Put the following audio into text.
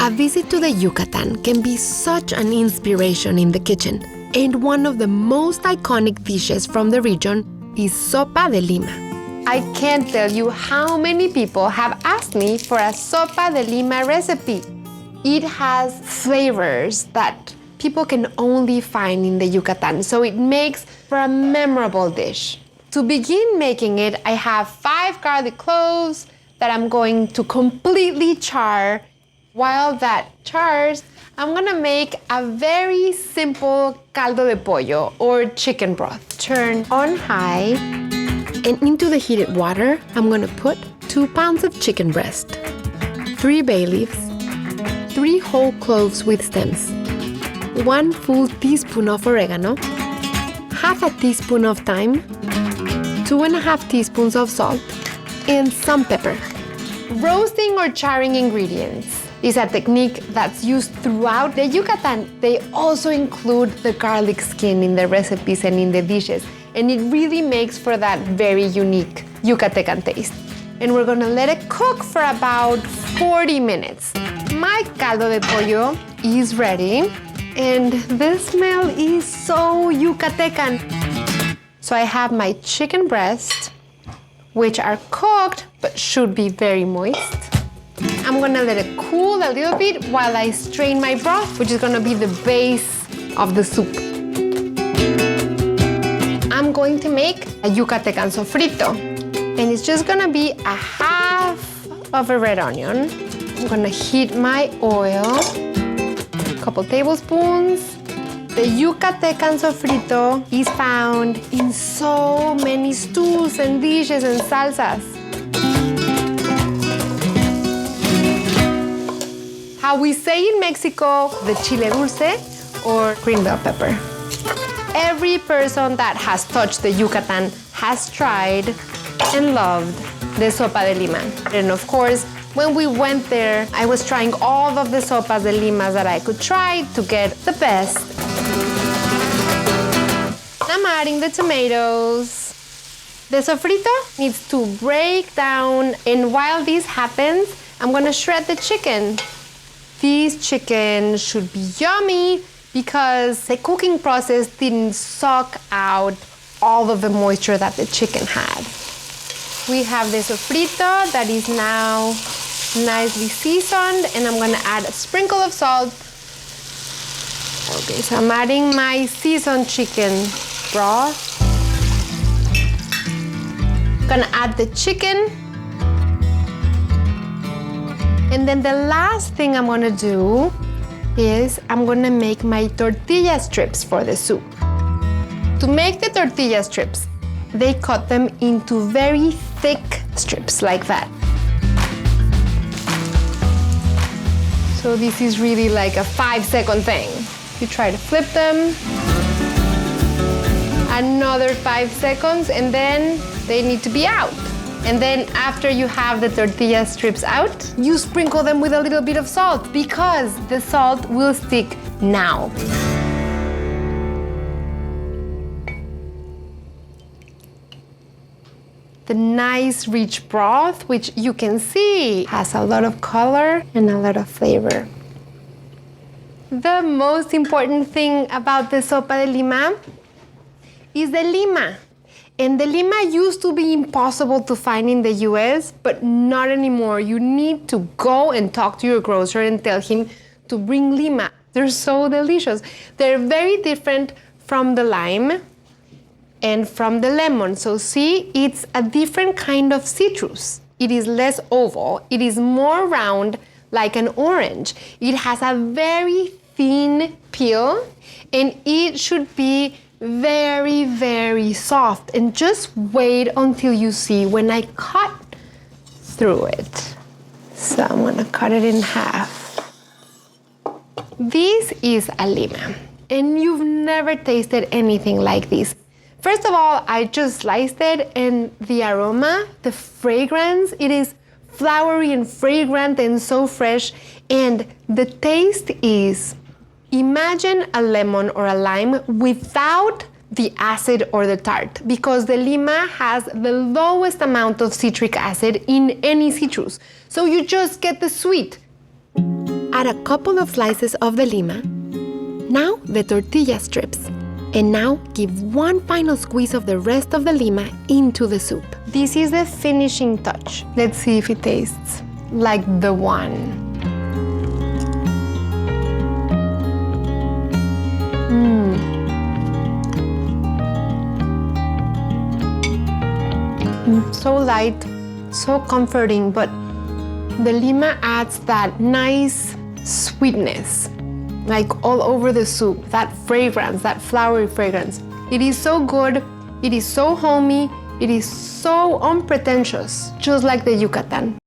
A visit to the Yucatan can be such an inspiration in the kitchen, and one of the most iconic dishes from the region is Sopa de Lima. I can't tell you how many people have asked me for a Sopa de Lima recipe. It has flavors that people can only find in the Yucatan, so it makes for a memorable dish. To begin making it, I have 5 garlic cloves that I'm going to completely char. While that chars, I'm gonna make a very simple caldo de pollo or chicken broth. Turn on high, and into the heated water, I'm gonna put 2 pounds of chicken breast, 3 bay leaves, 3 whole cloves with stems, 1 full teaspoon of oregano, half a teaspoon of thyme, 2.5 teaspoons of salt, and some pepper. Roasting or charring ingredients is a technique that's used throughout the Yucatan. They also include the garlic skin in the recipes and in the dishes, and it really makes for that very unique Yucatecan taste. And we're gonna let it cook for about 40 minutes. My caldo de pollo is ready, and the smell is so Yucatecan. So I have my chicken breast, which are cooked but should be very moist. I'm gonna let it cool a little bit while I strain my broth, which is gonna be the base of the soup. I'm going to make a Yucatecan sofrito, and it's just gonna be a half of a red onion. I'm gonna heat my oil, a couple tablespoons. The Yucatecan sofrito is found in so many stews and dishes and salsas. How we say in Mexico, the chile dulce or green bell pepper. Every person that has touched the Yucatan has tried and loved the Sopa de Lima. And of course, when we went there, I was trying all of the Sopas de Limas that I could try to get the best. I'm adding the tomatoes. The sofrito needs to break down, and while this happens, I'm gonna shred the chicken. This chicken should be yummy because the cooking process didn't suck out all of the moisture that the chicken had. We have the sofrito that is now nicely seasoned, and I'm gonna add a sprinkle of salt. Okay, so I'm adding my seasoned chicken broth. Gonna add the chicken. And then the last thing I'm gonna do is I'm gonna make my tortilla strips for the soup. To make the tortilla strips, they cut them into very thick strips like that. So this is really like a 5-second thing. You try to flip them, another 5 seconds, and then they need to be out. And then after you have the tortilla strips out, you sprinkle them with a little bit of salt because the salt will stick now. The nice rich broth, which you can see has a lot of color and a lot of flavor. The most important thing about the Sopa de Lima is the lima. And the lima used to be impossible to find in the US, but not anymore. You need to go and talk to your grocer and tell him to bring lima. They're so delicious. They're very different from the lime and from the lemon. So see, it's a different kind of citrus. It is less oval. It is more round like an orange. It has a very thin peel, and it should be very, very soft. And just wait until you see when I cut through it. So I'm gonna cut it in half. This is a lima, and you've never tasted anything like this. First of all, I just sliced it, and the aroma, the fragrance, it is flowery and fragrant and so fresh. And the taste is, imagine a lemon or a lime without the acid or the tart, because the lima has the lowest amount of citric acid in any citrus. So you just get the sweet. A add a couple of slices of the lima. Now the tortilla strips. And now give one final squeeze of the rest of the lima into the soup. This is the finishing touch. Let's see if it tastes like the one. So light, so comforting, but the lima adds that nice sweetness, like all over the soup, that fragrance, that flowery fragrance. It is so good, it is so homey, it is so unpretentious, just like the Yucatan.